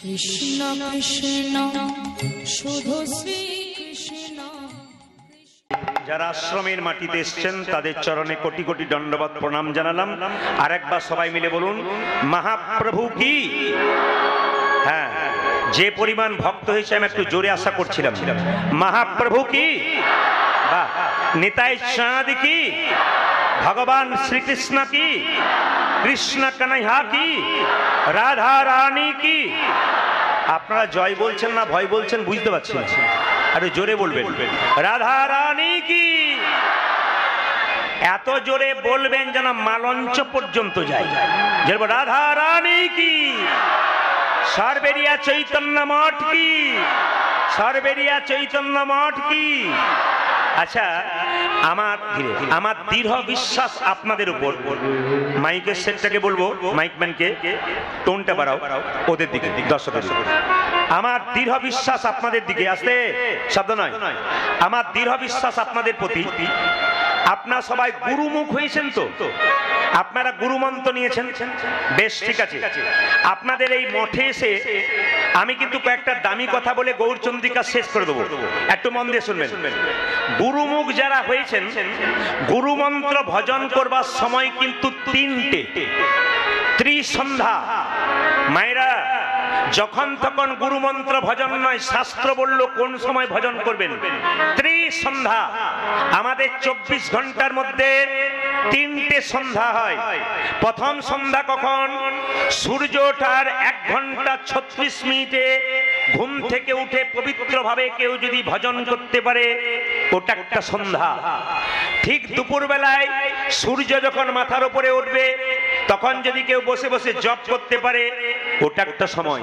কৃষ্ণ কৃষ্ণ শুধু শ্রী কৃষ্ণ। যারা আশ্রমের মাটিতে এসেছেন তাদের চরণে কোটি কোটি দণ্ডবত প্রণাম জানালাম। আর একবার সবাই মিলে বলুন মহাপ্রভু কি। হ্যাঁ, যে পরিমাণ ভক্ত হয়েছে আমি একটু জোরে আশা করছিলাম। মহাপ্রভু কি, বাহ, নিতাই চাঁদ কি, ভগবান শ্রীকৃষ্ণ কি, কৃষ্ণ কানাইয়া কি, রাধা রানী কি। আপনারা জয় বলছেন না ভয় বলছেন বুঝতে পারছি না, আরে জোরে বলবেন রাধা রানী কি। এত জোরে বলবেন যেন মালঞ্চ পর্যন্ত যায়। রাধা রানী কি, সর্বেরিয়া চৈতন্য মঠ কি, সর্বেরিয়া চৈতন্য মঠ কি। আচ্ছা, আমার দৃঢ় বিশ্বাস আপনাদের উপর। মাইকের সেটটাকে বলবো, মাইকম্যানকে টোনটা বাড়াও ওদের দিকে, দর্শকের দিকে। আমার দৃঢ় বিশ্বাস আপনাদের দিকে, আসতে শব্দ নয়, আমার দৃঢ় বিশ্বাস আপনাদের প্রতি। আপনারা সবাই গুরুমুখ হয়েছেন তো, আপনারা গুরুমন্ত্র নিয়েছেন, বেশ ঠিক আছে। আপনাদের এই মঠে এসে আমি কিন্তু কয়েকটা দামি কথা বলে গৌরচন্দ্রিকা শেষ করে দেবো, একটু মন দিয়ে শুনবেন। গুরুমুখ যারা হয়েছেন, গুরুমন্ত্র ভজন করবার সময় কিন্তু তিনটে, ত্রিসন্ধ্যা। মায়েরা, যখন তখন গুরুমন্ত্র ভজন নয়, শাস্ত্র বলল কোন সময় ভজন করবেন। ত্রিসন্ধ্যা, আমাদের 24 ঘন্টার মধ্যে তিনটে সন্ধ্যা হয়। প্রথম সন্ধ্যা কখন? সূর্য ওঠার 1 ঘন্টা 36 মিনিটে ঘুম থেকে উঠে পবিত্রভাবে কেউ যদি ভজন করতে পারে, ওটা একটা সন্ধ্যা। ঠিক দুপুর বেলায় সূর্য যখন মাথার উপরে উঠবে, তখন যদি কেউ বসে বসে জপ করতে পারে, ওটা একটা সময়।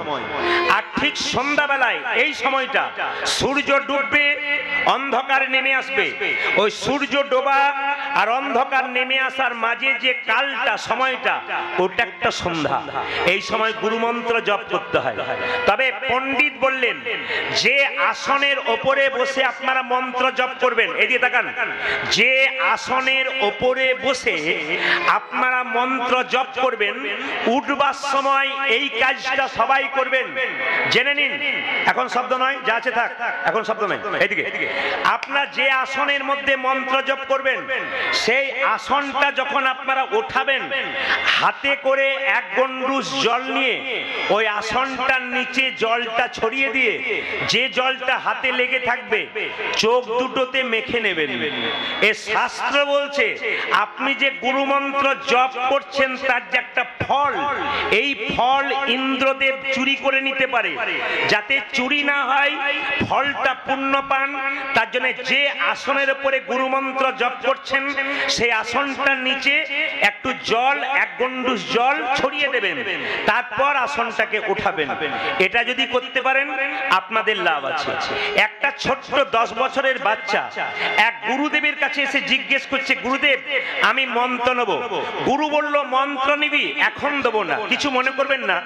আর ঠিক সন্ধ্যাবেলায় এই সময়টা সূর্য ডুববে, অন্ধকার নেমে আসবে। ওই সূর্য ডোবা আর অন্ধকার নেমে আসার মাঝে যে কালটা, সময়টা, ওটা একটা সন্ধ্যা। এই সময় গুরুমন্ত্র জপ করতে হয়। তবে পণ্ডিত বললেন যে আসনের ওপরে বসে আপনারা মন্ত্র জপ করবেন, এদিকে তাকান, যে আসনের ওপরে বসে আপনারা মন্ত্র জপ করবেন, উঠবার সময় এই কাজটা সবাই করবেন, জেনে নিন। এখন শব্দ নয়, যা আছে থাক, এখন শব্দ নয়। এদিকে আপনারা যে আসনের মধ্যে মন্ত্র জপ করবেন, সেই আসনটা যখন আপনারা ওঠাবেন, হাতে করে 1 গন্ডুস জল নিয়ে ওই আসনটার নিচে জলটা ছড়িয়ে দিয়ে, যে জলটা হাতে লেগে থাকবে চোখ দুটোতে মেখে নেবেন। এ শাস্ত্র বলছে আপনি যে গুরুমন্ত্র জপ করছেন তার যে একটা ফল, এই ফল ইন্দ্রদেব চুরি করে নিতে পারে। যাতে চুরি না হয়, ফলটা পূর্ণ পান, তার জন্য যে আসনের উপরে গুরুমন্ত্র জপ করছেন সেই আসনটার নিচে একটু জল, 1 গন্ডুস জল ছড়িয়ে দেবেন, তারপর আসনটাকে উঠাবেন। এটা যদি করতে পারেন আপনাদের লাভ আছে। একটা ছোট্ট 10 বছরের বাচ্চা এক গুরুদেবের কাছে এসে জিজ্ঞেস করছে, গুরুদেব আমি মন্ত্র নেব। গুরু বলল মন্ত্র নিবি, এখন দেবো না। কিছু মনে করবেন না,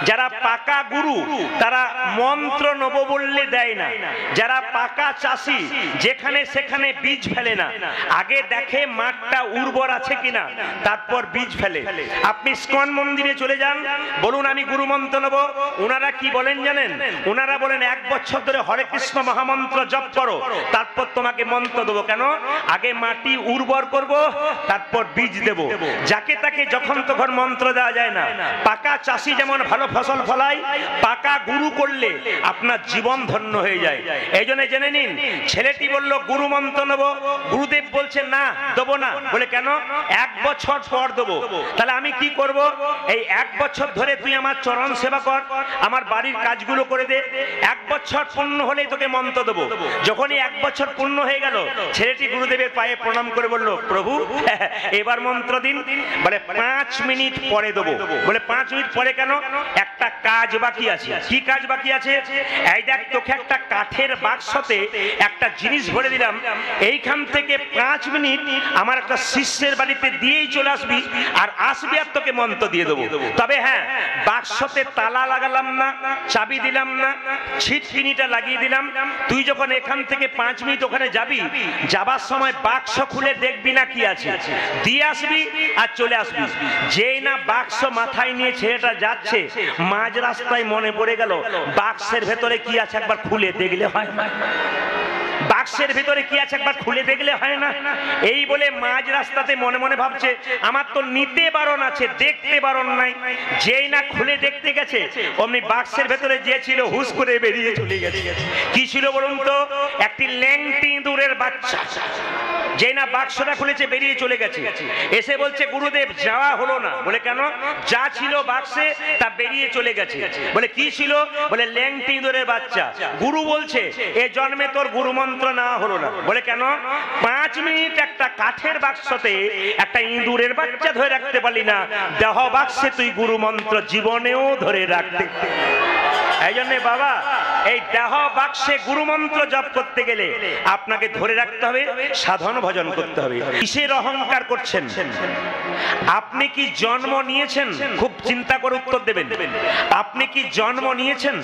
যারা পাকা গুরু তারা মন্ত্র নেব বললে দেয় না। যারা পাকা চাষি, যেখানে সেখানে বীজ ফেলে না, আগে দেখে মাঠটা উর্বর আছে কিনা, তারপর বীজ ফেলে। আপনি ইস্কন মন্দিরে চলে যান, বলুন আমি গুরু মন্ত্র নেব, ওনারা কি বলেন জানেন? ওনারা বলেন 1 বছর ধরে হরে কৃষ্ণ মহামন্ত্র জপ করো, তারপর তোমাকে মন্ত্র দেবো। কেন? আগে মাটি উর্বর করব, তারপর বীজ দেব। যাকে তাকে যখন তখন মন্ত্র দেওয়া যায় না। পাকা চাষি যেমন ভালো ফসল ফলায়, পাকা গুরু করলে আপনার জীবন ধন্য হয়ে যায়। এই জন্য জেনে নিন, ছেলেটি বলল গুরু মন্ত্র নেব, গুরুদেব বলছেন না দেবো না। বলে কেন? 1 বছর পর দেবো। তাহলে আমি কি করব? এই 1 বছর ধরে তুই আমার চরণ সেবা কর, আমার বাড়ির কাজগুলো করে দে, 1 বছর পূর্ণ হলেই তোকে মন্ত্র দেবো। যখনই 1 বছর পূর্ণ হয়ে গেল, ছেলেটি গুরুদেবের পায়ে প্রণাম করে বলল, প্রভু এবার মন্ত্র দিন। বলে 5 মিনিট পরে দেবো। বলে 5 মিনিট পরে কেন? একটা কাজ বাকি আছে। কি কাজ বাকি আছে? এই দেখ, তোকে একটা কাঠের বাক্সতে একটা জিনিস ভরে দিলাম, এইখান থেকে 5 মিনিট আমার একটা শিষ্যের বাড়িতে দিয়েই চলে আসবি, আর আসবি আর তোকে মন্ত্র দিয়ে দেবো। তবে হ্যাঁ, বাক্সতে তালা লাগালাম না, চাবি দিলাম না, ছিটকিনিটা লাগিয়ে দিলাম। তুই যখন এখান থেকে 5 মিনিট ওখানে যাবি, যাবার সময় বাক্স খুলে দেখবি না কি আছে, দিয়ে আসবি আর চলে আসবি। যেই না বাক্স মাথায় নিয়ে ছেলেটা যাচ্ছে, মাঝ রাস্তায় মনে পড়ে গেল বাক্সের ভেতরে কি আছে একবার খুলে দেখলে হয় না, বাক্সের ভিতরে কি আছে একবার খুলে দেখলে হয় না। এই বলে মাঝ রাস্তাতে মনে মনে ভাবছে আমার তো নিতে বারণ আছে, দেখতে বারণ নাই। যেই না খুলে দেখতে গেছে, অমনি বাক্সের ভেতরে যে ছিল হুশ করে বেরিয়ে চলে গেছে। কি ছিল বলুন তো? একটি ল্যাংটি ইঁদুরের বাচ্চা। যেই না বাক্সটা খুলেছে, বেরিয়ে চলে গেছে। এসে বলছে গুরুদেব যাওয়া হলো না। বলে কেন? যা ছিল বাক্সে তা বেরিয়ে চলে গেছে। বলে কি ছিল? বলে ল্যাংটি ইঁদুরের বাচ্চা। গুরু বলছে এ জন্মে তোর গুরু মন্ত্র নেওয়া হলো না। বলে কেন? 5 মিনিট একটা কাঠের বাক্সতে একটা ইঁদুরের বাচ্চা ধরে রাখতে পারলি না, দেহ বাক্সে তুই গুরু মন্ত্র জীবনেও ধরে রাখতে। এই জন্য বাবা, এই দেহ বাক্সে গুরু মন্ত্র জপ করতে গেলে আপনাকে ধরে রাখতে হবে, সাধন ভজন করতে হবে। কিসের অহংকার করছেন? আপনি কি জন্ম নিয়েছেন? খুব চিন্তা করে উত্তর দেবেন। আপনি কি জন্ম নিয়েছেন?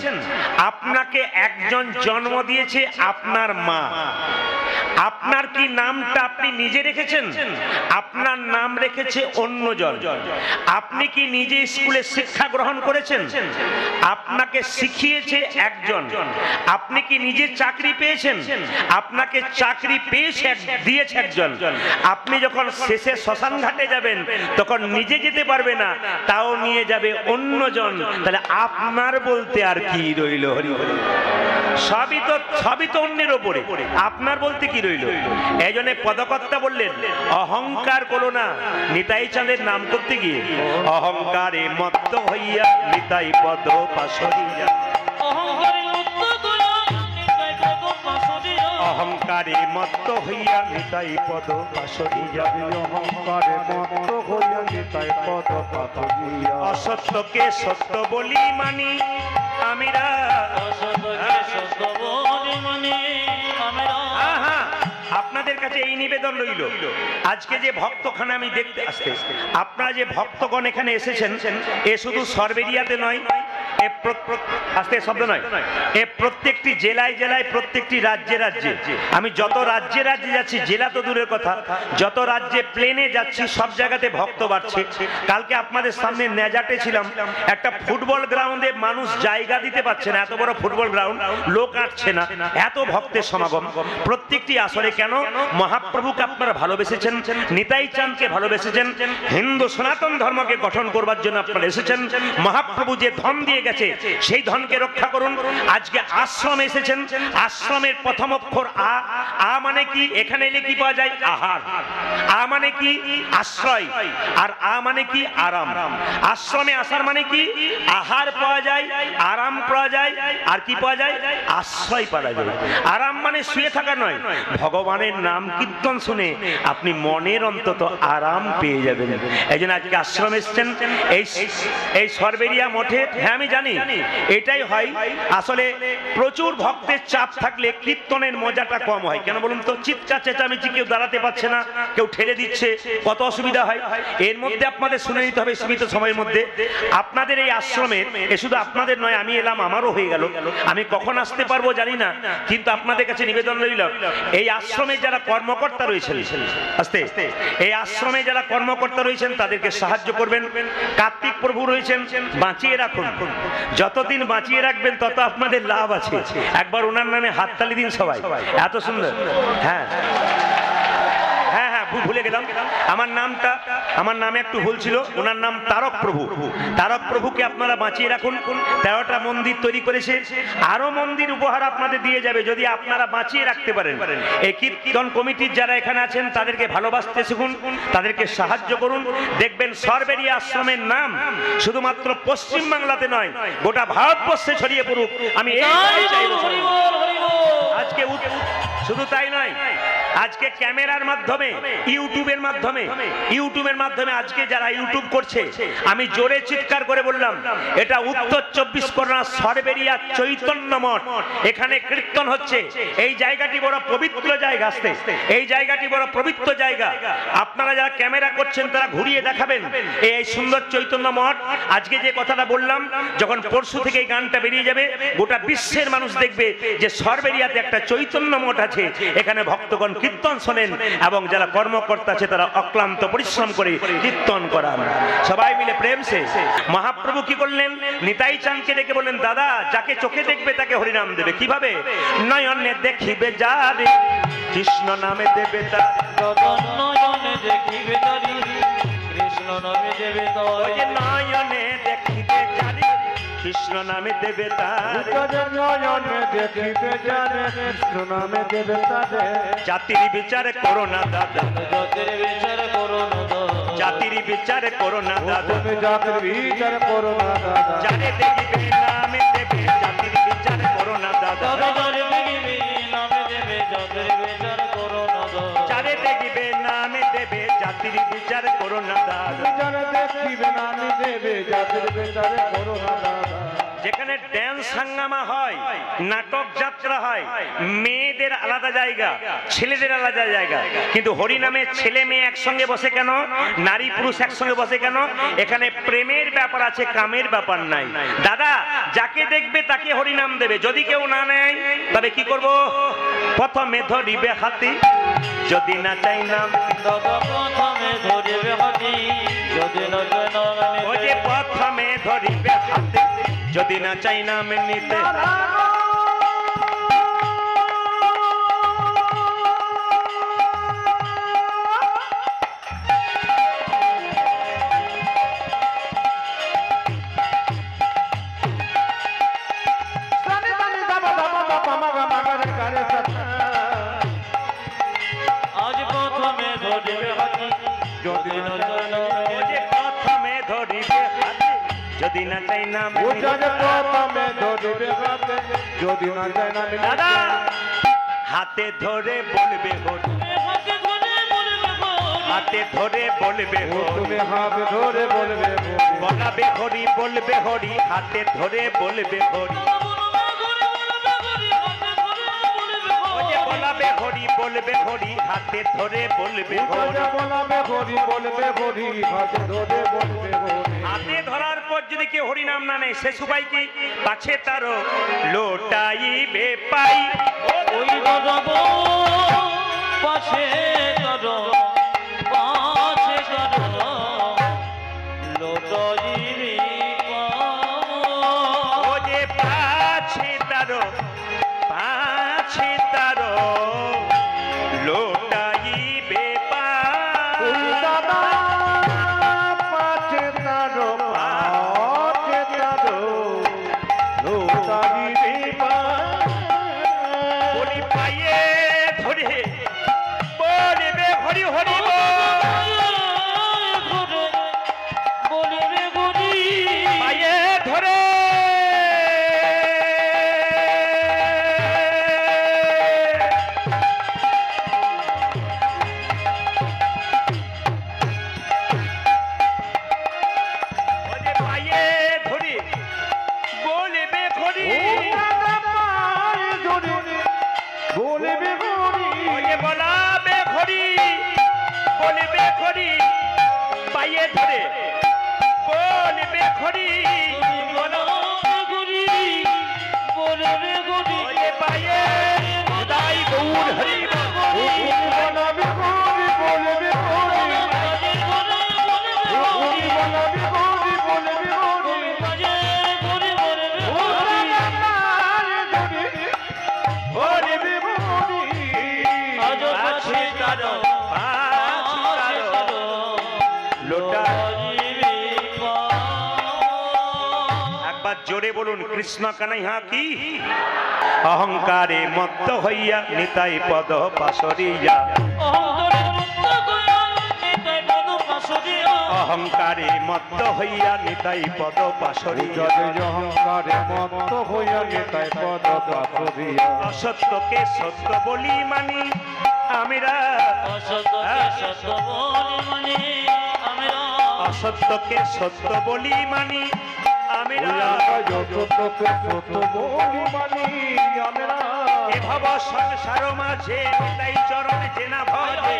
আপনাকে একজন জন্ম দিয়েছে, আপনার মা। আপনার কি নামটা আপনি নিজে রেখেছেন? আপনার নাম রেখেছে অন্যজন। আপনি কি নিজে স্কুলে শিক্ষা গ্রহণ করেছেন? আপনাকে শিখিয়েছে একজন। আপনি কি নিজে চাকরি পেয়েছেন? আপনাকে চাকরি দিয়েছে একজন। আপনি যখন শেষে শ্মশান ঘাটে যাবেন, তখন নিজে যেতে পারবে না, তাও নিয়ে যাবে অন্যজন। তাহলে আপনার বলতে আর কি রইল? হরি হরি। সবই তো অন্যের ওপরে, আপনার বলতে কি রইল? এই জন্য পদকর্তা বললেন অহংকার করো না। নিতাই চাঁদের নাম করতে গিয়ে অহংকারে মত্ত হইয়া নিতাই পদ পাশরিয়া, অহংকারে মত্ত হইয়া নিতাই পদ পাশরিয়া, অহংকারে মত্ত হইয়া নিতাই পদ পাশরিয়া, অসত্যকে সত্য বলি মানি আমিরা, আপনাদের কাছে এই নিবেদন রইল। আজকে যে ভক্তখানা আমি দেখতে আসতে, আপনারা যে ভক্তগণ এখানে এসেছেন, এ শুধু সরবেরিয়াতে নয়, আস্তে শব্দ নয়, এ প্রত্যেকটি জেলায় জেলায়, প্রত্যেকটি রাজ্যে রাজ্যে, আমি যত রাজ্যে রাজ্যে যাচ্ছি, জেলা তো দূরের কথা, যত রাজ্যে প্লেনে যাচ্ছি, সব জায়গাতে ভক্ত বাড়ছে। কালকে আপনাদের সামনে নেজাটে ছিলাম, একটা ফুটবল গ্রাউন্ডে মানুষ জায়গা দিতে পারছে না, এত বড় ফুটবল গ্রাউন্ড, লোক আটছে না, এত ভক্তের সমাগম প্রত্যেকটি আসরে। কেন? মহাপ্রভুকে আপনারা ভালোবেসেছেন, নিতাই চাঁদকে ভালোবেসেছেন, হিন্দু সনাতন ধর্মকে গঠন করবার জন্য আপনারা এসেছেন। মহাপ্রভু যে ধন দিয়ে গেছে, সেই ধনকে রক্ষা করুন। আজকে আশ্রমে এসেছেন, আশ্রমের প্রথম অক্ষর আ। আ মানে কি? এখানে এলে কি পাওয়া যায়? আহার। আ মানে কি? আশ্রয়। আর আ মানে কি? আরাম। আশ্রমে আসার মানে কি? আহার পাওয়া যায়, আরাম পাওয়া যায়, আর কি পাওয়া যায়? আশ্রয় পাওয়া যায়। আরাম মানে শুয়ে থাকা নয়, ভগবানের নাম কীর্তন শুনে আপনি মনের অন্তত আরাম পেয়ে যাবেন। এই জন্য আজকে আশ্রমে এসেছেন, এই সরবেরিয়া মঠে। হ্যাঁ আমি জানি এটাই হয়, আসলে প্রচুর ভক্তের চাপ থাকলে কীর্তনের মজাটা কম হয়। কেন বলুন তো? চিৎকার চেঁচামেচি, কেউ দাঁড়াতে পারছে না, কেউ ঠেলে দিচ্ছে, কত অসুবিধা হয়। এর মধ্যে আপনাদের শুনে নিতে হবে সীমিত সময়ের মধ্যে। আপনাদের এই আশ্রমের, এ শুধু আপনাদের নয়, আমি এলাম, আমারও হয়ে গেল, আমি কখন আসতে পারবো জানি না, কিন্তু আপনাদের কাছে নিবেদন রইল, এই আশ্রমে যারা কর্মকর্তা রয়েছেন, আস্তে এই আশ্রমে যারা কর্মকর্তা রয়েছেন তাদেরকে সাহায্য করবেন। কার্তিক প্রভু রয়েছেন, বাঁচিয়ে রাখুন। যতদিন বাঁচিয়ে রাখবেন তত আপনাদের লাভ আছে। একবার ওনার নামে হাততালি দিন সবাই, এত সুন্দর। হ্যাঁ হ্যাঁ হ্যাঁ, ভুলে গেলাম আমার নামে একটু ভুল ছিল। ওনার নাম তারক প্রভু। তারক প্রভুকে আপনারা বাঁচিয়ে রাখুন। 13টা মন্দির তৈরি করেছে, আরো মন্দির উপহার আপনাদের দিয়ে যাবে যদি আপনারা বাঁচিয়ে রাখতে পারেন। এই কীর্তন কমিটির যারা এখানে আছেন তাদেরকে ভালোবাসতে শিখুন, তাদেরকে সাহায্য করুন। দেখবেন সরবেরিয়া আশ্রমের নাম শুধুমাত্র পশ্চিম বাংলাতে নয়, গোটা ভারতবর্ষে ছড়িয়ে পড়ুক। আমি এই চাইব। আজকে শুধু তাই নয়, আজকে ক্যামেরার মাধ্যমে ইউটিউবের মাধ্যমে আজকে যারা ইউটিউব করছে, আমি জোরে চিৎকার করে বললাম, এটা উত্তর 24 পরগনা সরবেরিয়া চৈতন্য মঠ, এখানে কীর্তন হচ্ছে। এই জায়গাটি বড় পবিত্র জায়গা, আসতে এই জায়গাটি বড় পবিত্র জায়গা। আপনারা যারা ক্যামেরা করছেন তারা ঘুরিয়ে দেখাবেন এই সুন্দর চৈতন্য মঠ। আজকে যে কথাটা বললাম, যখন পরশু থেকে এই গানটা বেরিয়ে যাবে, গোটা বিশ্বের মানুষ দেখবে যে সরবেরিয়াতে একটা চৈতন্য মঠ আছে, এখানে ভক্তগণ কীর্তন শোনেন এবং যারা কর্মকর্তা আছে তারা অক্লান্ত পরিশ্রম করে কীর্তন করান। সবাই মিলে প্রেম সে মহাপ্রভু কি করলেন, নিতাই চাঁদকে ডেকে বললেন, দাদা যাকে চোখে দেখবে তাকে হরিনাম দেবে। কিভাবে? নয়নে দেখিবে যারে কৃষ্ণ নামে দেবে তার, নয়নে দেখিবে তারি কৃষ্ণ নামে দেবে ওই যে নয়নে দেখিবে যারে কৃষ্ণ নামে দেবে তার, নয়নে দেখিবে যারে কৃষ্ণ নামে দেবে তারে। জাতির বিচার করো না দাদা, জাতির বিচার করো না দাদা, জাতির বিচার করো না দাদা, তুমি জাতির বিচার করো না দাদা। যারে দেখিবে নামে দেবে, জাতির বিচার করো না দাদা, যারে দেখিবে নামে দেবে জাতির বিচার করো না দাদা, যারে দেখিবে নামে দেবে, জাতির বিচার করো না দাদা। যারা দেখিবে নামে দেবে জাতির বিচার করো না দাদা। যেখানে ড্যান্স হাঙ্গামা হয়, নাটক যাত্রা হয়, মেয়েদের আলাদা জায়গা, ছেলেদের আলাদা জায়গা, কিন্তু হরিনামে ছেলে মেয়ে একসঙ্গে বসে কেন, নারী পুরুষ একসঙ্গে বসে কেন? এখানে প্রেমের ব্যাপার আছে, কামের ব্যাপার নাই। দাদা যাকে দেখবে তাকে হরিনাম দেবে, যদি কেউ না নেয় তবে কি করব? প্রথমে ধরিবে হাতি, যদি না চাই নাম, দাদা প্রথমে ধরিবে হাতি, যদি না চাই নাম ওই যে প্রথমে ধরিবে হাতি, যদি না চাই নাম নিতে। আজ প্রথমে ধরিবে হাতি, যদি না চাই নাম ও যে প্রথমে ধরিবে হাতে, যদি না চাই নাম নিতে। যদি না যায় না দাদা হাতে ধরে বলবে হরি, হাতে ধরে বলবে গো, হাতে ধরে বলবে হরি, তুমি হাতে ধরে বলবে বলাবে হরি, বলবে হরি, হাতে ধরে বলবে হরি, ও যে বলাবে হরি, বলবে হরি, হাতে ধরে বলবে হরি। বলাবে হরি বলবে হরি হাতে ধরে বলবে হরি। হাতে ধরার পর যদি কেউ হরিনাম না নেয়, সে সুবাই কি পাছে তারও লোটাইবে পাই। ওই দাদা গো পাশে কারো, পাশে কারো লোটাইবি ও যে পাছে তারও, পাছে তারো লোটাইবে পাই। দাদা পাছে তারো পাছে তারো লোটাইবে পাই। বলি পায়ে ধরে বলবে হরি হরি বল। বলবে গরি পায়ে ধরে ওরে পায়ে ধরে বলবে হরি, বলবে হরি ওরে বলাবে হরি, বলবে হরি, পায়ে ধরে বলবে হরি, বলবে গরি বলবে গরি ওরে পায়ে দাই গৌর হরি বলবে হরি বলবে হরি বলবে হরি বলবে হরি বলবে হরি। পাছে তারো, পাছে তারো লোটা। একবার জোরে বলুন কৃষ্ণ কানাইয়া কি। অহংকারে মত্ত হইয়া নিতাই পদ পাশরিয়া, অহংকারে মত্ত হইয়া নিতাই পদ পাশরিয়া, অহংকারে মত্ত হইয়া নেতায় পদ পাথরিয়া। অসত্যকে সত্য বলি মানি, আমিরা অসত্যকে সত্য বলি মানি আমরা অসত্যকে সত্য বলি মানি আমিরা যতটুকু সত্য বলি মানি আমরা এ ভব সংসার মাঝে নিতাই চরণ জেনা ভজে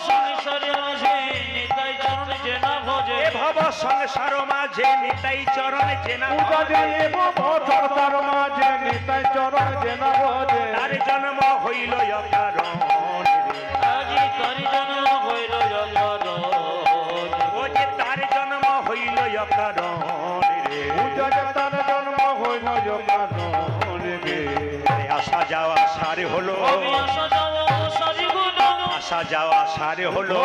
সংসারে মাঝে নিতাই চরণ জেনা ভজে এ ভব সংসার মাঝে নিতাই চরণ জেনা পূজা ভজে যে ভজতার মাঝে নিতাই চরণ জেনা ভজে তার জন্ম হইল অকারণ আজি তারি জন্ম হইল জগৎ ও যে তার জন্ম হইল অকারণ রে পূজা যে তার জন্ম হইল জগৎ রে আসা যাওয়া সারে হলো আমি আসা যাওয়া সারি গুণ আসা যাওয়া সারে হলো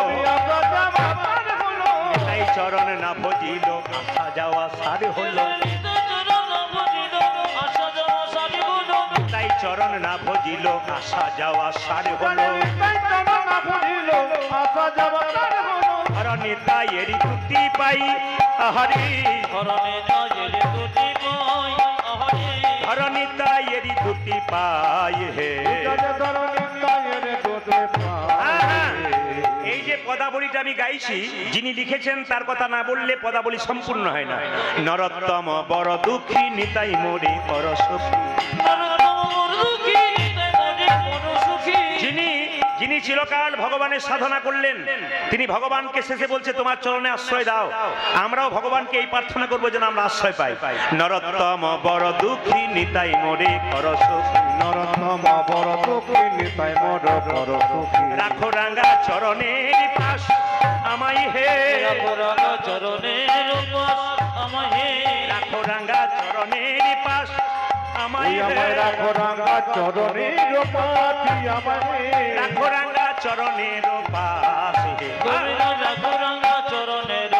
তাই চরণ না ভজিল আসা যাওয়া সারে হলো তাই চরণ না ভজিল আসা যাওয়া সারে হলো হরণে তাই এরি তুতি পাই আহারি হরণে তাই এরি তুতি পাই হে এই যে পদাবলীটা আমি গাইছি যিনি লিখেছেন তার কথা না বললে পদাবলী সম্পূর্ণ হয় না নরোত্তম বড় দুঃখী নিতাই মোরে পর যিনি যিনি চিরকাল ভগবানের সাধনা করলেন তিনি ভগবানকে শেষে বলছে তোমার চরণে আশ্রয় দাও আমরাও ভগবানকে এই প্রার্থনা করবো যেন আমরা আশ্রয় পাই নরোত্তম বড় দুঃখী নিতাই মোরে পর রাখো রাঙ্গা চরণের পাশ আমায় হে চরণের রাখো রাঙ্গা চরণের পাশ আমায় হে রাখো রাঙ্গা চরণের পাতি আমায় রাখো রাঙ্গা চরণের পাশ হে রাঘুরঙ্গা চরণের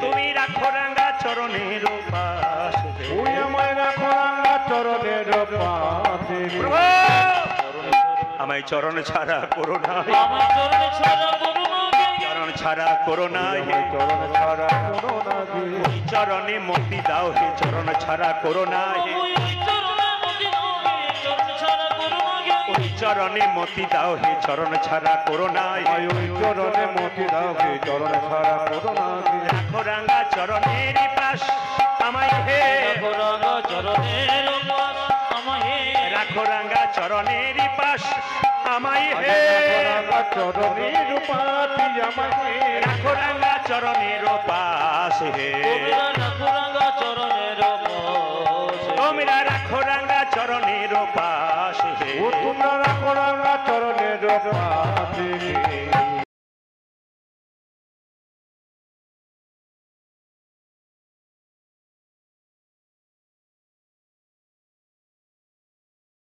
তুমি রাখো রাঙ্গা চরণের পাশ হে ওই আমায় রাখো রাঙ্গা চরণের পাতি প্রভু আমায় চরণ ছাড়া করো না আমার চরণ ছাড়া করুণাকে চরণ ছাড়া করো না হে চরণ ছাড়া কোনো নাহি ওই চরণে মতি দাও হে চরণ ছাড়া করো না হে ওই চরণে মতি দাও হে চরণ ছাড়া করুণাকে ওই চরণে মতি দাও হে চরণ ছাড়া করো না হে ওই চরণে মতি দাও হে চরণ ছাড়া কোনো নাহি রাখো রাঙ্গা চরণের পাশ আমায় হে রাঘুরঙ্গা চরণের পাশ আমায় রাখো রাঙ্গা চরণের পাশ আমায় হে রাঙ্গা চরণের পাতি আমায় রাখো রাঙ্গা চরণের পাশ হে রাঘুরঙ্গা চরণের পাশ তোমরা রাখো রাঙ্গা চরণের পাশ হে ও তোমরা রাখো রাঙ্গা চরণের পাতি